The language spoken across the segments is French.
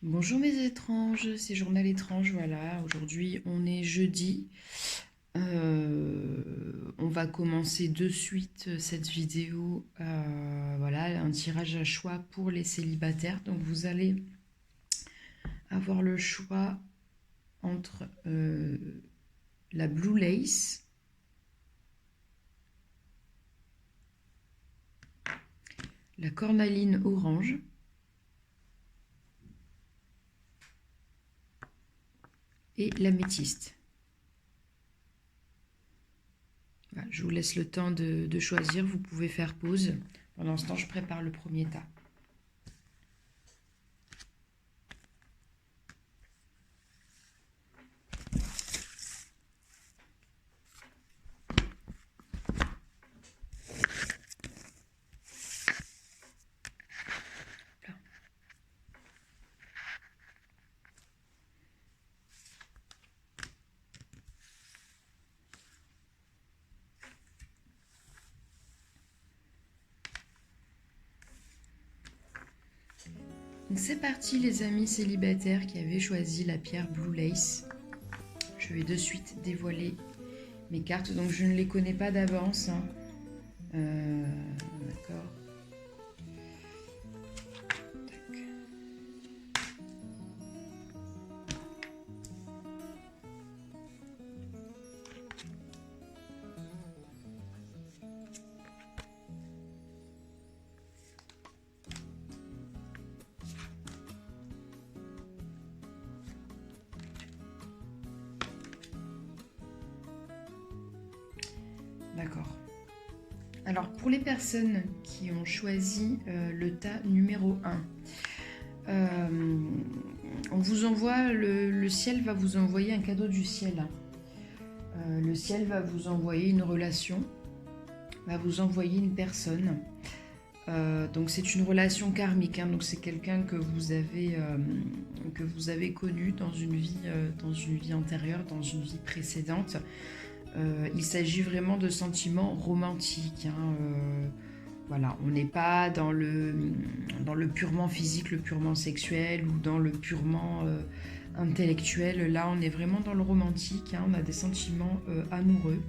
Bonjour mes étranges, c'est Journal étrange, voilà. Aujourd'hui on est jeudi. On va commencer de suite cette vidéo. Voilà, un tirage à choix pour les célibataires. Donc vous allez avoir le choix entre la Blue Lace, la cornaline orange et l'améthyste. Voilà, je vous laisse le temps de choisir, vous pouvez faire pause. Pendant ce temps, je prépare le premier tas. Donc c'est parti les amis célibataires qui avaient choisi la pierre Blue Lace. Je vais de suite dévoiler mes cartes, donc je ne les connais pas d'avance. D'accord. D'accord. Alors pour les personnes qui ont choisi le tas numéro 1, on vous envoie, le ciel va vous envoyer un cadeau du ciel. Le ciel va vous envoyer une relation, va vous envoyer une personne. Donc c'est une relation karmique, donc c'est quelqu'un que vous avez connu dans une vie antérieure, dans une vie précédente. Il s'agit vraiment de sentiments romantiques. Voilà, on n'est pas dans le purement physique, le purement sexuel ou dans le purement intellectuel. Là, on est vraiment dans le romantique. On a des sentiments amoureux.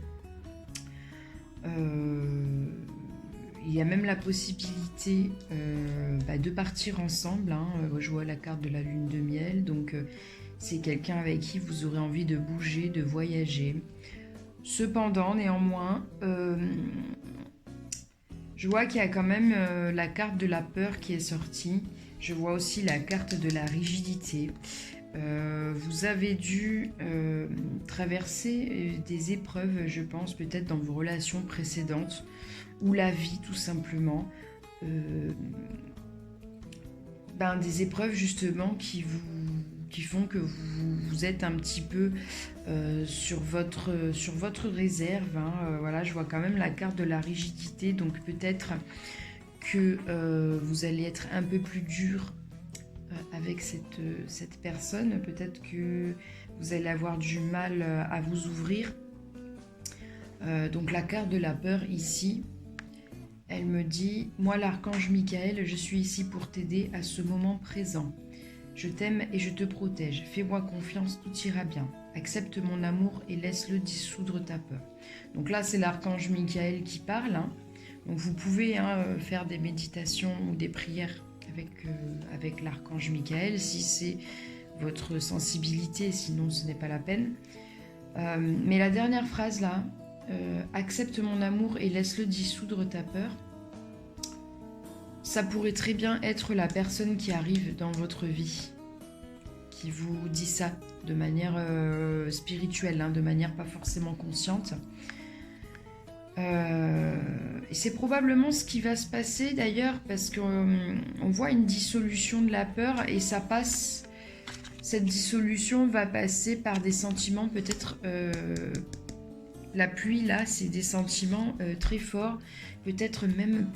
Il y a même la possibilité de partir ensemble. Je vois la carte de la lune de miel. Donc, c'est quelqu'un avec qui vous aurez envie de bouger, de voyager. Cependant, néanmoins, je vois qu'il y a quand même la carte de la peur qui est sortie. Je vois aussi la carte de la rigidité. Vous avez dû traverser des épreuves, je pense, peut-être dans vos relations précédentes, ou la vie tout simplement. Des épreuves justement qui font que vous êtes un petit peu sur votre réserve. Voilà, je vois quand même la carte de la rigidité, donc peut-être que vous allez être un peu plus dur avec cette personne. Peut-être que vous allez avoir du mal à vous ouvrir. Donc la carte de la peur ici, elle me dit « Moi l'archange Michael, je suis ici pour t'aider à ce moment présent. Je t'aime et je te protège. Fais-moi confiance, tout ira bien. Accepte mon amour et laisse-le dissoudre ta peur. » Donc là, c'est l'archange Michael qui parle. Donc vous pouvez faire des méditations ou des prières avec l'archange Michael si c'est votre sensibilité, sinon ce n'est pas la peine. Mais la dernière phrase là, accepte mon amour et laisse-le dissoudre ta peur. Ça pourrait très bien être la personne qui arrive dans votre vie, qui vous dit ça de manière spirituelle, de manière pas forcément consciente. Et c'est probablement ce qui va se passer d'ailleurs, parce qu'on voit une dissolution de la peur et ça passe. Cette dissolution va passer par des sentiments peut-être. La pluie là, c'est des sentiments très forts. Peut-être même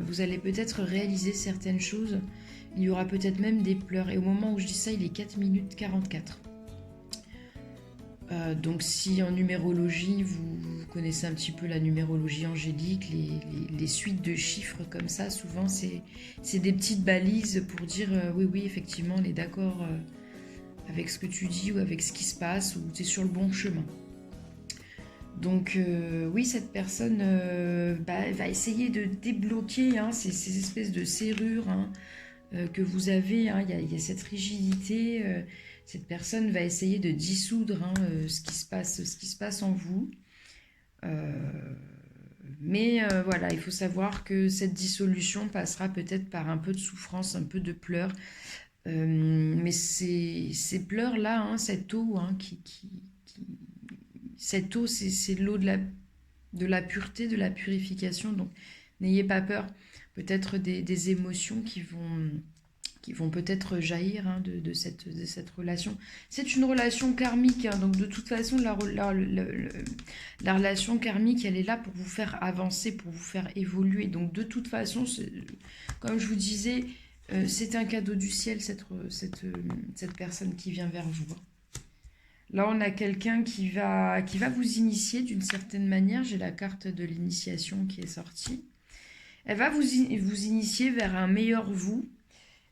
vous allez peut-être réaliser certaines choses. Il y aura peut-être même des pleurs. Et au moment où je dis ça, il est 4 minutes 44. Donc si en numérologie, vous connaissez un petit peu la numérologie angélique, les suites de chiffres comme ça, souvent c'est des petites balises pour dire oui, oui, effectivement, on est d'accord avec ce que tu dis ou avec ce qui se passe, ou tu es sur le bon chemin. Donc oui, cette personne va essayer de débloquer ces espèces de serrures que vous avez. Il y a cette rigidité. Cette personne va essayer de dissoudre ce qui se passe en vous. Mais voilà, il faut savoir que cette dissolution passera peut-être par un peu de souffrance, un peu de pleurs. Mais ces pleurs-là, cette eau cette eau, c'est l'eau de la pureté, de la purification. Donc, n'ayez pas peur. Peut-être des émotions qui vont peut-être jaillir de cette relation. C'est une relation karmique. Donc, de toute façon, la relation karmique, elle est là pour vous faire avancer, pour vous faire évoluer. Donc, de toute façon, comme je vous disais, c'est un cadeau du ciel, cette personne qui vient vers vous. Là, on a quelqu'un qui va vous initier d'une certaine manière. J'ai la carte de l'initiation qui est sortie. Elle va vous initier vers un meilleur vous.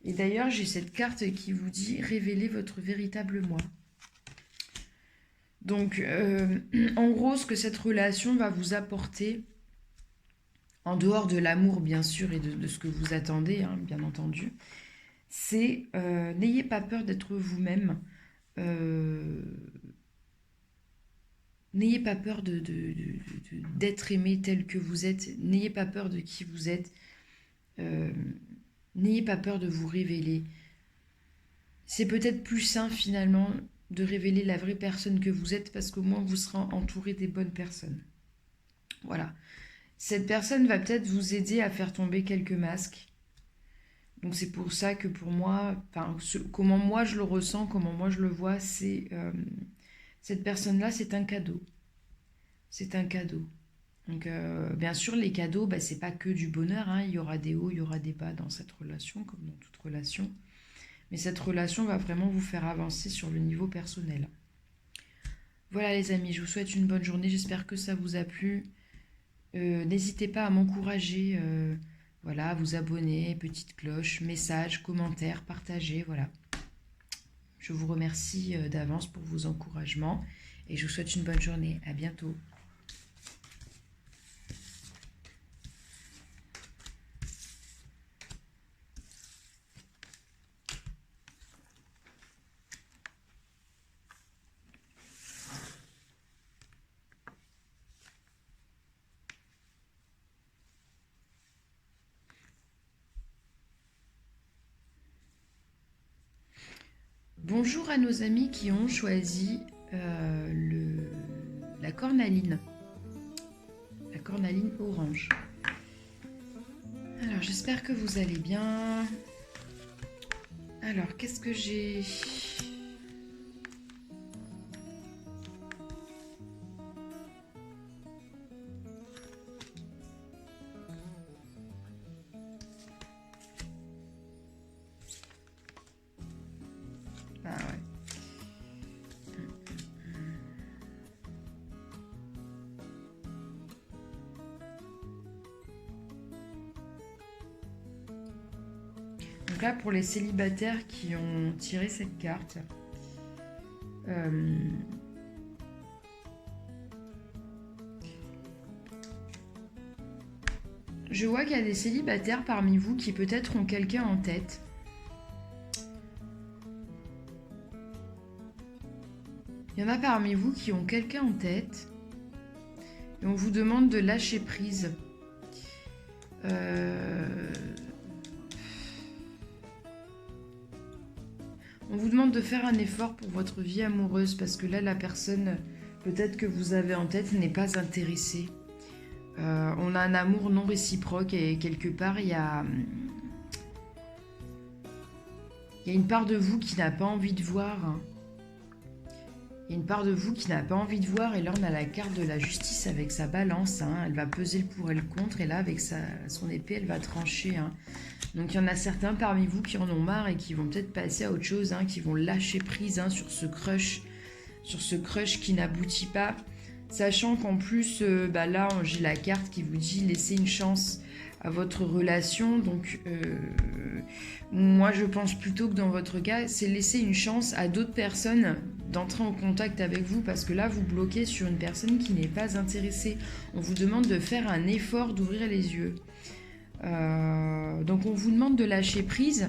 Et d'ailleurs, j'ai cette carte qui vous dit « Révélez votre véritable moi ». Donc, en gros, ce que cette relation va vous apporter, en dehors de l'amour, bien sûr, et de ce que vous attendez, bien entendu, c'est n'ayez pas peur d'être vous-même. N'ayez pas peur d'être aimé tel que vous êtes. N'ayez pas peur de qui vous êtes. N'ayez pas peur de vous révéler. C'est peut-être plus sain finalement de révéler la vraie personne que vous êtes parce qu'au moins vous serez entouré des bonnes personnes. Voilà. Cette personne va peut-être vous aider à faire tomber quelques masques. Donc c'est pour ça que pour moi, comment moi je le ressens, comment moi je le vois, c'est cette personne-là, c'est un cadeau. C'est un cadeau. Donc bien sûr, les cadeaux, c'est pas que du bonheur. Il y aura des hauts, il y aura des bas dans cette relation, comme dans toute relation. Mais cette relation va vraiment vous faire avancer sur le niveau personnel. Voilà les amis, je vous souhaite une bonne journée. J'espère que ça vous a plu. N'hésitez pas à m'encourager. Voilà, vous abonner, petite cloche, message, commentaire, partager, voilà. Je vous remercie d'avance pour vos encouragements et je vous souhaite une bonne journée. À bientôt. Bonjour à nos amis qui ont choisi la cornaline. La cornaline orange. Alors, j'espère que vous allez bien. Alors, qu'est-ce que j'ai ? Donc là, pour les célibataires qui ont tiré cette carte, je vois qu'il y a des célibataires parmi vous qui peut-être ont quelqu'un en tête. Il y en a parmi vous qui ont quelqu'un en tête et on vous demande de lâcher prise. On vous demande de faire un effort pour votre vie amoureuse parce que là, la personne peut-être que vous avez en tête n'est pas intéressée. On a un amour non réciproque et quelque part, il y a une part de vous qui n'a pas envie de voir. Il y a une part de vous qui n'a pas envie de voir et là, on a la carte de la justice avec sa balance. Elle va peser le pour et le contre et là, avec son épée, elle va trancher. Donc il y en a certains parmi vous qui en ont marre et qui vont peut-être passer à autre chose, qui vont lâcher prise sur ce crush ce crush qui n'aboutit pas. Sachant qu'en plus, là, j'ai la carte qui vous dit laissez une chance à votre relation. Donc, moi, je pense plutôt que dans votre cas, c'est laisser une chance à d'autres personnes d'entrer en contact avec vous, parce que là, vous bloquez sur une personne qui n'est pas intéressée. On vous demande de faire un effort, d'ouvrir les yeux. Donc, on vous demande de lâcher prise.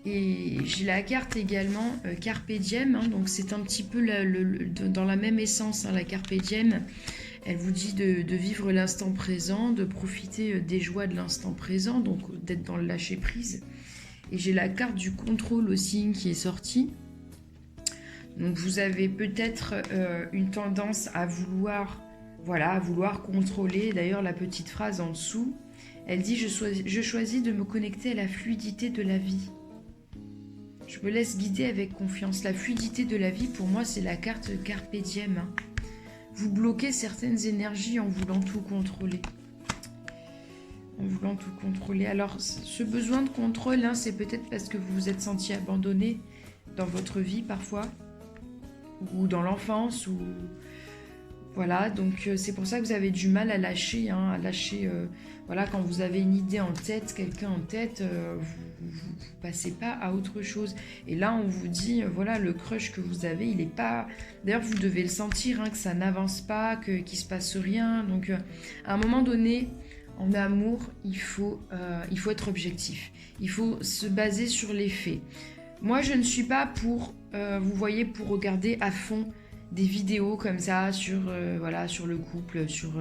Et j'ai la carte également Carpe Diem, hein, donc c'est un petit peu dans la même essence, hein, la Carpe Diem. Elle vous dit de vivre l'instant présent, de profiter des joies de l'instant présent, donc d'être dans le lâcher prise. Et j'ai la carte du contrôle aussi qui est sortie. Donc vous avez peut-être une tendance à vouloir contrôler. D'ailleurs, la petite phrase en dessous, elle dit je choisis de me connecter à la fluidité de la vie. Je me laisse guider avec confiance. La fluidité de la vie, pour moi, c'est la carte Carpe Diem. Hein. Vous bloquez certaines énergies en voulant tout contrôler. Alors, ce besoin de contrôle, hein, c'est peut-être parce que vous vous êtes senti abandonné dans votre vie parfois, ou dans l'enfance, ou... Voilà, donc c'est pour ça que vous avez du mal à lâcher, hein, quand vous avez une idée en tête, quelqu'un en tête, vous passez pas à autre chose. Et là, on vous dit, voilà, le crush que vous avez, il est pas... D'ailleurs, vous devez le sentir, hein, que ça n'avance pas, qu'il se passe rien. Donc, à un moment donné, en amour, il faut être objectif. Il faut se baser sur les faits. Moi, je ne suis pas pour, vous voyez, pour regarder à fond des vidéos comme ça sur le couple, sur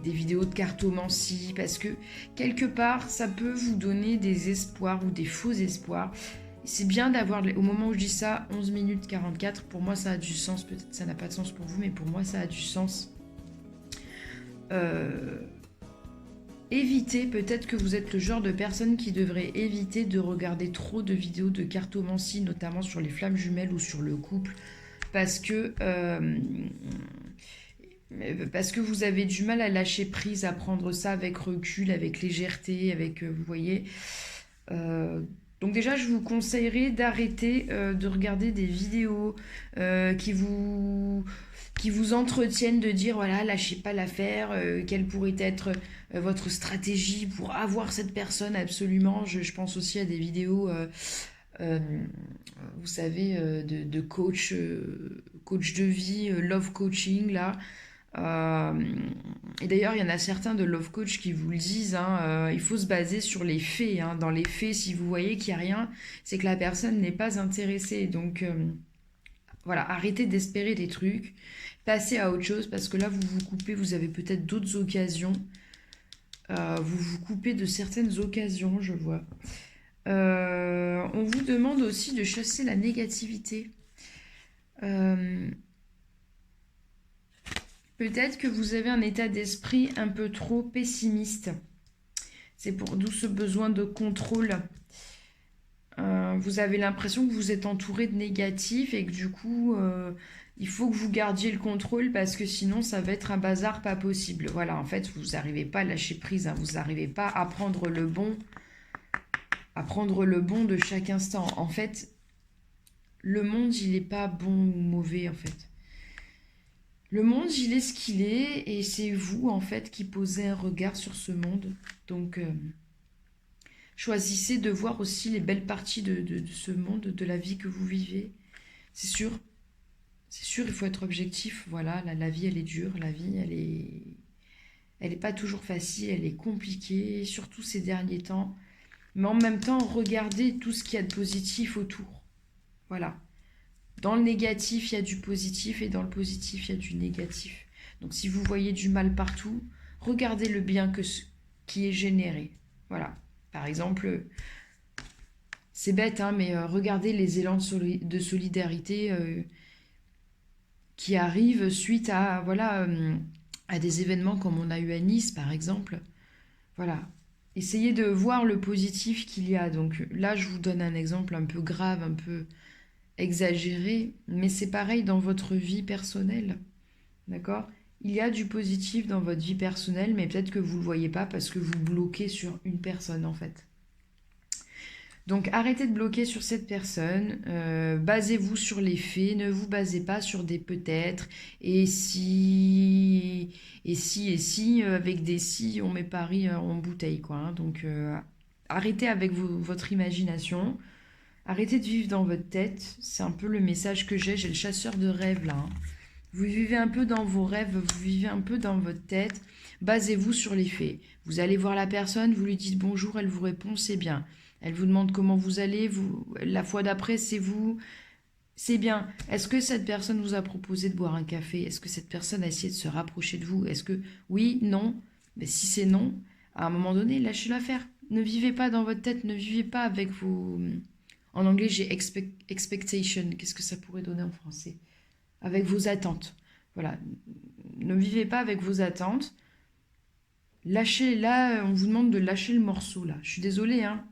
des vidéos de cartomancie, parce que quelque part ça peut vous donner des espoirs ou des faux espoirs. C'est bien d'avoir, au moment où je dis ça, 11 minutes 44, pour moi ça a du sens, peut-être ça n'a pas de sens pour vous, mais pour moi ça a du sens. Évitez, peut-être que vous êtes le genre de personne qui devrait éviter de regarder trop de vidéos de cartomancie, notamment sur les flammes jumelles ou sur le couple, parce que vous avez du mal à lâcher prise, à prendre ça avec recul, avec légèreté, vous voyez. Donc déjà, je vous conseillerais d'arrêter de regarder des vidéos qui vous entretiennent, de dire, voilà, lâchez pas l'affaire, quelle pourrait être votre stratégie pour avoir cette personne absolument. Je pense aussi à des vidéos... vous savez, de coach de vie, love coaching, là. Et d'ailleurs, il y en a certains de love coach qui vous le disent, hein, il faut se baser sur les faits. Hein. Dans les faits, si vous voyez qu'il n'y a rien, c'est que la personne n'est pas intéressée. Donc, voilà, arrêtez d'espérer des trucs, passez à autre chose, parce que là, vous vous coupez, vous avez peut-être d'autres occasions. Vous vous coupez de certaines occasions, je vois. On vous demande aussi de chasser la négativité. Peut-être que vous avez un état d'esprit un peu trop pessimiste. C'est d'où ce besoin de contrôle. Vous avez l'impression que vous êtes entouré de négatifs et que du coup, il faut que vous gardiez le contrôle, parce que sinon, ça va être un bazar pas possible. Voilà, en fait, vous n'arrivez pas à lâcher prise, hein, vous n'arrivez pas à prendre le bon de chaque instant. En fait, le monde, il n'est pas bon ou mauvais, en fait. Le monde, il est ce qu'il est, et c'est vous, en fait, qui posez un regard sur ce monde. Donc, choisissez de voir aussi les belles parties de ce monde, de la vie que vous vivez. C'est sûr, il faut être objectif. Voilà, la vie, elle est dure. La vie, elle est pas toujours facile, elle est compliquée, surtout ces derniers temps. Mais en même temps, regardez tout ce qu'il y a de positif autour. Voilà. Dans le négatif, il y a du positif, et dans le positif, il y a du négatif. Donc si vous voyez du mal partout, regardez le bien qui est généré. Voilà. Par exemple, c'est bête, hein, mais regardez les élans de solidarité qui arrivent suite à, à des événements comme on a eu à Nice, par exemple. Voilà. Essayez de voir le positif qu'il y a. Donc là, je vous donne un exemple un peu grave, un peu exagéré, mais c'est pareil dans votre vie personnelle. D'accord ? Il y a du positif dans votre vie personnelle, mais peut-être que vous ne le voyez pas parce que vous bloquez sur une personne, en fait. Donc arrêtez de bloquer sur cette personne, basez-vous sur les faits, ne vous basez pas sur des peut-être, et si, avec des si, on met Paris en bouteille, quoi. Hein. Donc arrêtez avec votre imagination, arrêtez de vivre dans votre tête, c'est un peu le message que j'ai le chasseur de rêves là. Hein. Vous vivez un peu dans vos rêves, vous vivez un peu dans votre tête, basez-vous sur les faits. Vous allez voir la personne, vous lui dites bonjour, elle vous répond, c'est bien. Elle vous demande comment vous allez, la fois d'après, c'est vous, c'est bien. Est-ce que cette personne vous a proposé de boire un café? Est-ce que cette personne a essayé de se rapprocher de vous? Est-ce que oui, non? Mais si c'est non, à un moment donné, lâchez l'affaire. Ne vivez pas dans votre tête, ne vivez pas avec vos... En anglais, j'ai expectation. Qu'est-ce que ça pourrait donner en français? Avec vos attentes. Voilà. Ne vivez pas avec vos attentes. Lâchez, là, on vous demande de lâcher le morceau, là. Je suis désolée, hein.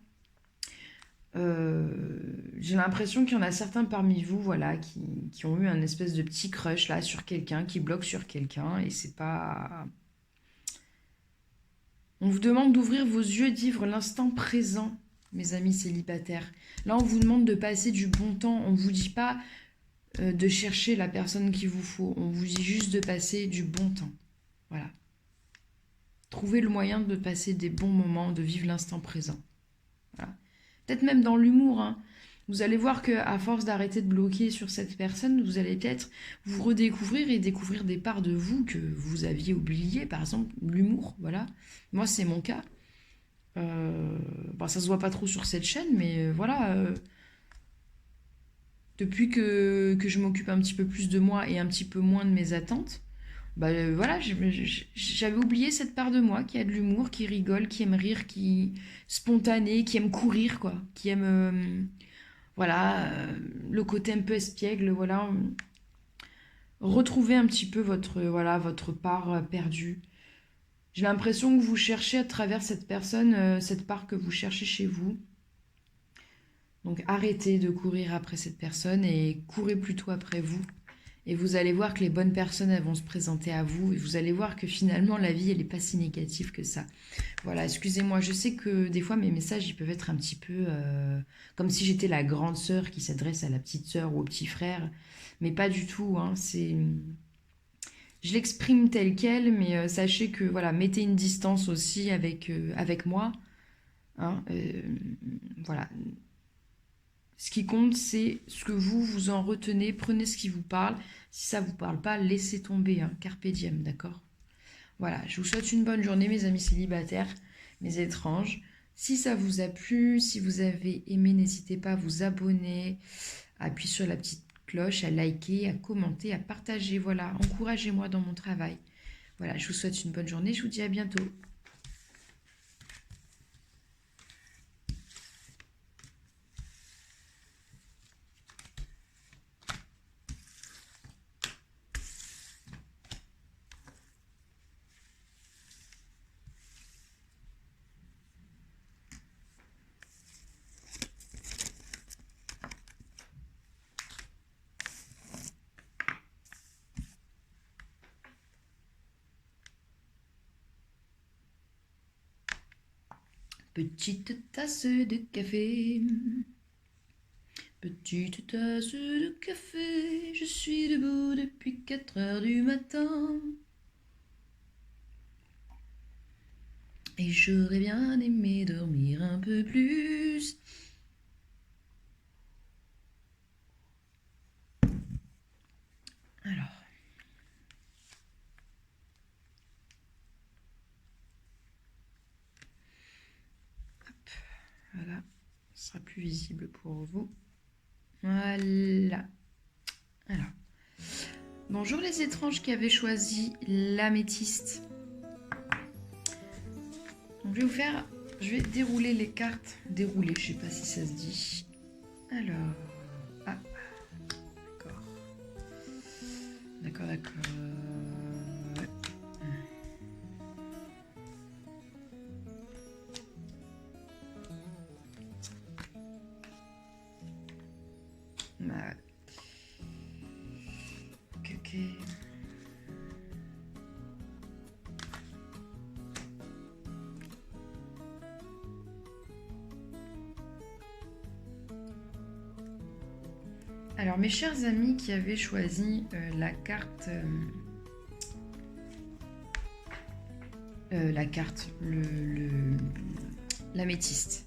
J'ai l'impression qu'il y en a certains parmi vous, voilà, qui ont eu un espèce de petit crush, là, sur quelqu'un, qui bloque sur quelqu'un, et c'est pas... On vous demande d'ouvrir vos yeux, de vivre l'instant présent, mes amis célibataires. Là, on vous demande de passer du bon temps. On ne vous dit pas de chercher la personne qu'il vous faut. On vous dit juste de passer du bon temps. Voilà. Trouvez le moyen de passer des bons moments, de vivre l'instant présent. Voilà. Peut-être même dans l'humour. Hein. Vous allez voir qu'à force d'arrêter de bloquer sur cette personne, vous allez peut-être vous redécouvrir et découvrir des parts de vous que vous aviez oubliées. Par exemple, l'humour. Voilà. Moi, c'est mon cas. Ça se voit pas trop sur cette chaîne, mais voilà. Depuis que je m'occupe un petit peu plus de moi et un petit peu moins de mes attentes, voilà, j'avais oublié cette part de moi qui a de l'humour, qui rigole, qui aime rire, qui spontané, qui aime courir, quoi, qui aime, voilà, le côté un peu espiègle, voilà. Retrouver un petit peu votre part perdue. J'ai l'impression que vous cherchez à travers cette personne, cette part que vous cherchez chez vous. Donc arrêtez de courir après cette personne et courez plutôt après vous. Et vous allez voir que les bonnes personnes, elles vont se présenter à vous. Et vous allez voir que finalement, la vie, elle n'est pas si négative que ça. Voilà, excusez-moi, je sais que des fois, mes messages, ils peuvent être un petit peu comme si j'étais la grande sœur qui s'adresse à la petite sœur ou au petit frère. Mais pas du tout, hein, c'est... Je l'exprime tel quel, mais sachez que, voilà, mettez une distance aussi avec moi. Hein, voilà, ce qui compte, c'est ce que vous en retenez. Prenez ce qui vous parle. Si ça ne vous parle pas, laissez tomber. Hein. Carpe diem, d'accord? Voilà, je vous souhaite une bonne journée, mes amis célibataires, mes étranges. Si ça vous a plu, si vous avez aimé, n'hésitez pas à vous abonner, à appuyer sur la petite cloche, à liker, à commenter, à partager. Voilà, encouragez-moi dans mon travail. Voilà, je vous souhaite une bonne journée. Je vous dis à bientôt. Petite tasse de café, petite tasse de café, je suis debout depuis 4 heures du matin. Et j'aurais bien aimé dormir un peu plus. Alors. Hop, voilà. Ce sera plus visible pour vous. Voilà. Alors. Bonjour les étranges qui avaient choisi l'améthyste. Donc je vais dérouler les cartes. Dérouler, je sais pas si ça se dit. Alors. Ah. D'accord. D'accord, d'accord. Ouais. Ouais. Ok, ok. Alors, mes chers amis qui avaient choisi la carte, l'améthyste.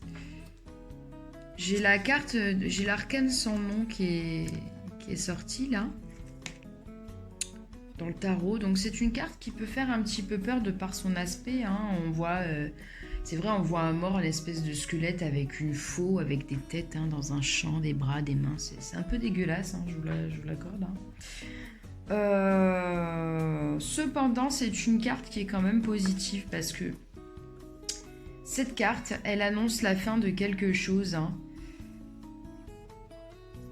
J'ai la carte, j'ai l'arcane sans nom qui est sortie là, dans le tarot. Donc c'est une carte qui peut faire un petit peu peur de par son aspect. Hein. On voit, c'est vrai, on voit un mort, une espèce de squelette avec une faux, avec des têtes hein, dans un champ, des bras, des mains. C'est un peu dégueulasse, hein, je vous l'accorde. Hein. Cependant, c'est une carte qui est quand même positive parce que cette carte, elle annonce la fin de quelque chose. Hein.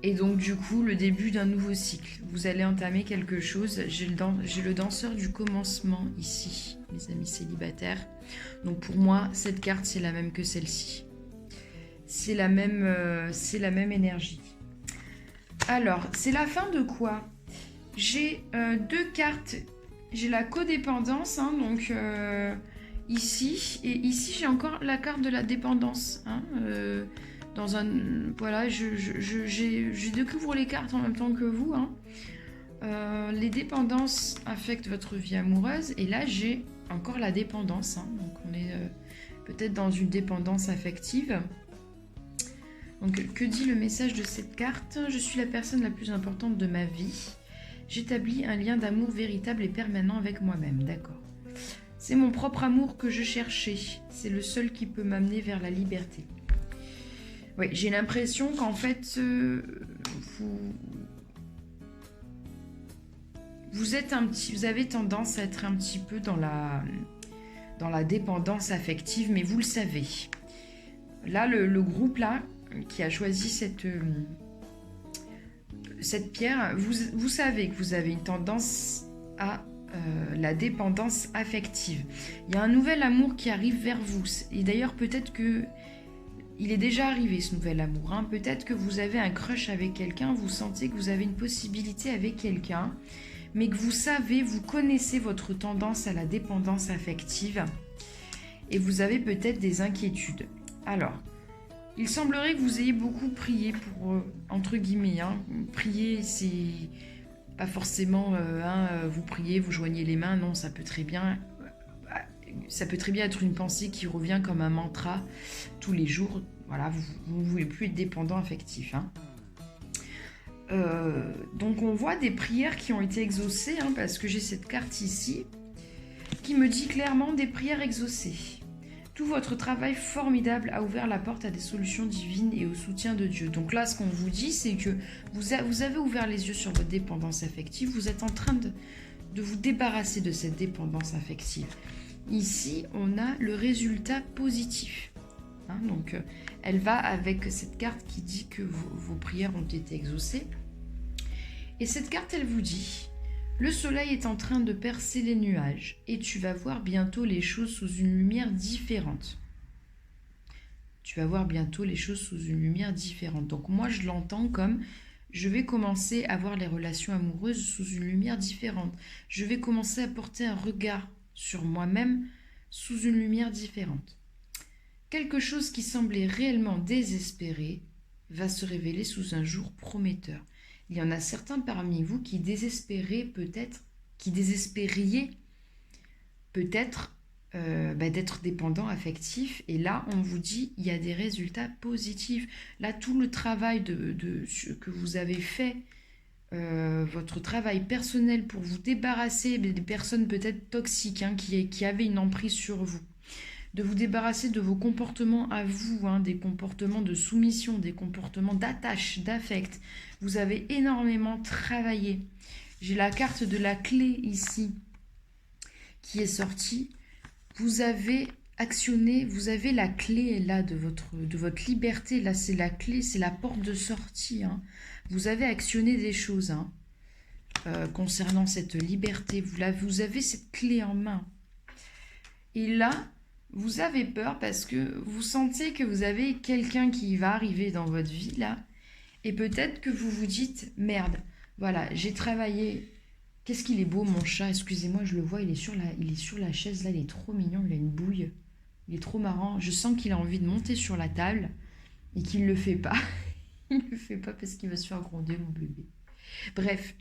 Et donc, du coup, le début d'un nouveau cycle. Vous allez entamer quelque chose. J'ai le danseur du commencement ici, mes amis célibataires. Donc, pour moi, cette carte, c'est la même que celle-ci. C'est la même énergie. Alors, c'est la fin de quoi ? J'ai deux cartes. J'ai la codépendance, hein, donc ici. Et ici, j'ai encore la carte de la dépendance. Hein, dans un... Voilà, je découvre les cartes en même temps que vous. Hein. Les dépendances affectent votre vie amoureuse. Et là, j'ai encore la dépendance. Hein, donc, on est peut-être dans une dépendance affective. Donc, que dit le message de cette carte ? Je suis la personne la plus importante de ma vie. J'établis un lien d'amour véritable et permanent avec moi-même, d'accord. C'est mon propre amour que je cherchais. C'est le seul qui peut m'amener vers la liberté. Oui, j'ai l'impression qu'en fait, vous avez tendance à être un petit peu dans la dépendance affective, mais vous le savez. Là, le groupe là qui a choisi cette pierre, vous savez que vous avez une tendance à la dépendance affective. Il y a un nouvel amour qui arrive vers vous. Et d'ailleurs, peut-être que il est déjà arrivé ce nouvel amour. Hein. Peut-être que vous avez un crush avec quelqu'un, vous sentez que vous avez une possibilité avec quelqu'un, mais que vous savez, vous connaissez votre tendance à la dépendance affective et vous avez peut-être des inquiétudes. Alors, il semblerait que vous ayez beaucoup prié pour, entre guillemets, hein, prier, c'est pas forcément, vous priez, vous joignez les mains, non, ça peut très bien être une pensée qui revient comme un mantra tous les jours. Voilà, vous ne voulez plus être dépendant affectif. Hein. Donc on voit des prières qui ont été exaucées, hein, parce que j'ai cette carte ici qui me dit clairement des prières exaucées. Tout votre travail formidable a ouvert la porte à des solutions divines et au soutien de Dieu. Donc là, ce qu'on vous dit, c'est que vous avez ouvert les yeux sur votre dépendance affective. Vous êtes en train de vous débarrasser de cette dépendance affective. Ici, on a le résultat positif. Hein, donc, elle va avec cette carte qui dit que vos prières ont été exaucées. Et cette carte, elle vous dit... Le soleil est en train de percer les nuages et tu vas voir bientôt les choses sous une lumière différente. Tu vas voir bientôt les choses sous une lumière différente. Donc moi, je l'entends comme je vais commencer à voir les relations amoureuses sous une lumière différente. Je vais commencer à porter un regard sur moi-même sous une lumière différente. Quelque chose qui semblait réellement désespéré va se révéler sous un jour prometteur. Il y en a certains parmi vous qui désespériez peut-être d'être dépendant affectif. Et là, on vous dit, il y a des résultats positifs. Là, tout le travail que vous avez fait, votre travail personnel pour vous débarrasser des personnes peut-être toxiques, hein, qui avaient une emprise sur vous, de vous débarrasser de vos comportements à vous, hein, des comportements de soumission, des comportements d'attache, d'affect. Vous avez énormément travaillé. J'ai la carte de la clé ici qui est sortie. Vous avez actionné, vous avez la clé là de votre liberté. Là, c'est la clé, c'est la porte de sortie. Hein. Vous avez actionné des choses hein, concernant cette liberté. Vous avez cette clé en main. Et là, vous avez peur parce que vous sentez que vous avez quelqu'un qui va arriver dans votre vie là. Et peut-être que vous vous dites, merde, voilà, j'ai travaillé. Qu'est-ce qu'il est beau mon chat, excusez-moi, je le vois, il est sur la chaise là, il est trop mignon, il a une bouille. Il est trop marrant, je sens qu'il a envie de monter sur la table et qu'il ne le fait pas. Il ne le fait pas parce qu'il va se faire gronder, mon bébé. Bref,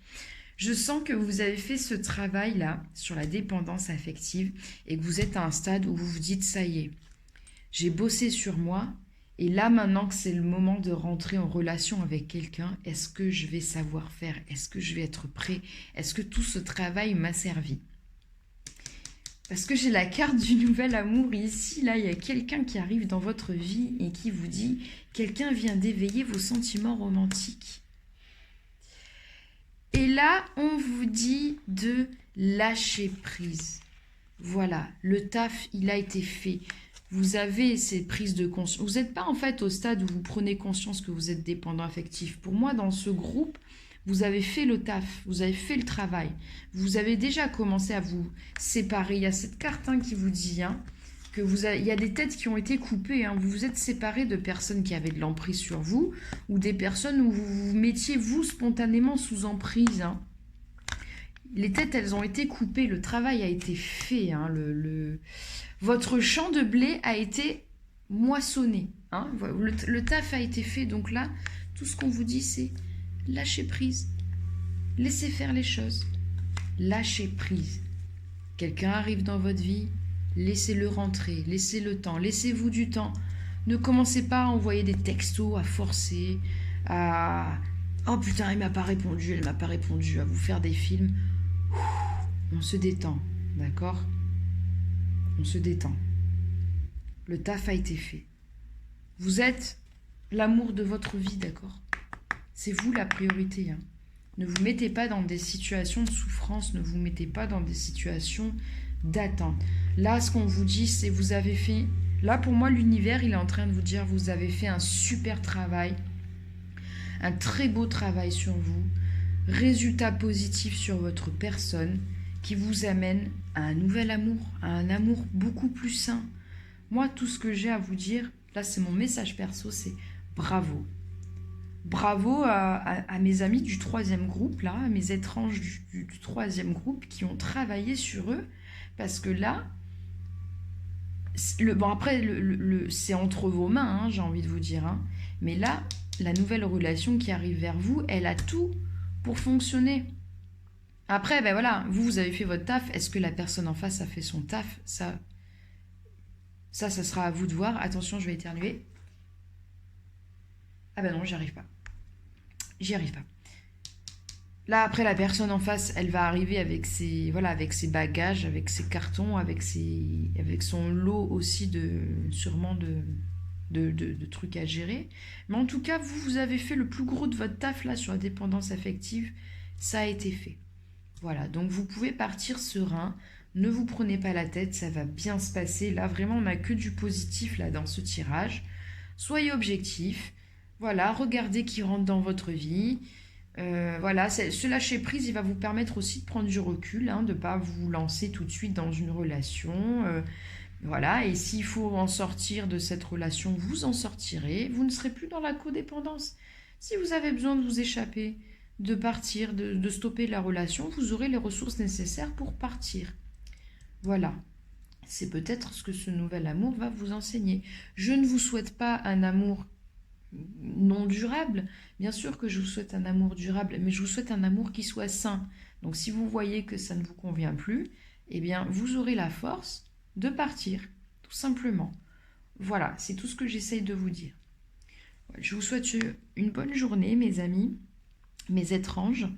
je sens que vous avez fait ce travail-là sur la dépendance affective et que vous êtes à un stade où vous vous dites, ça y est, j'ai bossé sur moi et là maintenant que c'est le moment de rentrer en relation avec quelqu'un, est-ce que je vais savoir faire? Est-ce que je vais être prêt? Est-ce que tout ce travail m'a servi? Parce que j'ai la carte du nouvel amour ici, là, il y a quelqu'un qui arrive dans votre vie et qui vous dit, quelqu'un vient d'éveiller vos sentiments romantiques. Et là, on vous dit de lâcher prise. Voilà, le taf, il a été fait. Vous avez ces prises de conscience. Vous n'êtes pas en fait au stade où vous prenez conscience que vous êtes dépendant affectif. Pour moi, dans ce groupe, vous avez fait le taf, vous avez fait le travail. Vous avez déjà commencé à vous séparer. Il y a cette carte qui vous dit que il y a des têtes qui ont été coupées. Vous vous êtes séparés de personnes qui avaient de l'emprise sur vous ou des personnes où vous vous mettiez, vous, spontanément sous emprise. Les têtes, elles ont été coupées. Le travail a été fait. Votre champ de blé a été moissonné. Le taf a été fait. Donc là, tout ce qu'on vous dit, c'est lâcher prise. Laissez faire les choses. Lâchez prise. Quelqu'un arrive dans votre vie, laissez-le rentrer, laissez le temps, laissez-vous du temps. Ne commencez pas à envoyer des textos, à forcer, à... Oh putain, il m'a pas répondu, elle m'a pas répondu, à vous faire des films. On se détend, d'accord? On se détend. Le taf a été fait. Vous êtes l'amour de votre vie, d'accord? C'est vous la priorité. Ne vous mettez pas dans des situations de souffrance, ne vous mettez pas dans des situations d'attente. Là, ce qu'on vous dit, c'est vous avez fait... Là, pour moi, l'univers, il est en train de vous dire, vous avez fait un super travail, un très beau travail sur vous, résultat positif sur votre personne, qui vous amène à un nouvel amour, à un amour beaucoup plus sain. Moi, tout ce que j'ai à vous dire, là, c'est mon message perso, c'est bravo. Bravo à mes amis du 3e groupe, là, à mes étranges du 3e groupe qui ont travaillé sur eux. Parce que là, après, c'est entre vos mains, j'ai envie de vous dire. Mais là, la nouvelle relation qui arrive vers vous, elle a tout pour fonctionner. Après, voilà, vous avez fait votre taf. Est-ce que la personne en face a fait son taf? Ça sera à vous de voir. Attention, je vais éternuer. Ah non, j'y arrive pas. J'y arrive pas. Là, après, la personne en face, elle va arriver avec ses bagages, avec ses cartons, avec son lot aussi sûrement de trucs à gérer. Mais en tout cas, vous avez fait le plus gros de votre taf là sur la dépendance affective. Ça a été fait. Voilà, donc vous pouvez partir serein. Ne vous prenez pas la tête, ça va bien se passer. Là, vraiment, on n'a que du positif là dans ce tirage. Soyez objectif. Voilà, regardez qui rentre dans votre vie. Voilà, ce lâcher prise, il va vous permettre aussi de prendre du recul, de ne pas vous lancer tout de suite dans une relation. Voilà, et s'il faut en sortir de cette relation, vous en sortirez. Vous ne serez plus dans la codépendance. Si vous avez besoin de vous échapper, de partir, de stopper la relation, vous aurez les ressources nécessaires pour partir. Voilà. C'est peut-être ce que ce nouvel amour va vous enseigner. Je ne vous souhaite pas un amour non durable. Bien sûr que je vous souhaite un amour durable, mais je vous souhaite un amour qui soit sain. Donc si vous voyez que ça ne vous convient plus, eh bien vous aurez la force de partir, tout simplement. Voilà, c'est tout ce que j'essaye de vous dire. Je vous souhaite une bonne journée, mes amis, mes étranges.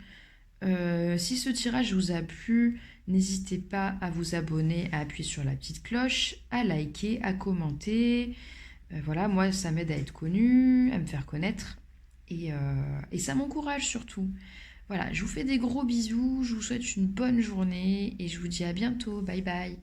Si ce tirage vous a plu, n'hésitez pas à vous abonner, à appuyer sur la petite cloche, à liker, à commenter. Voilà, moi, ça m'aide à être connue, à me faire connaître. Et ça m'encourage surtout. Voilà, je vous fais des gros bisous, je vous souhaite une bonne journée et je vous dis à bientôt. Bye bye.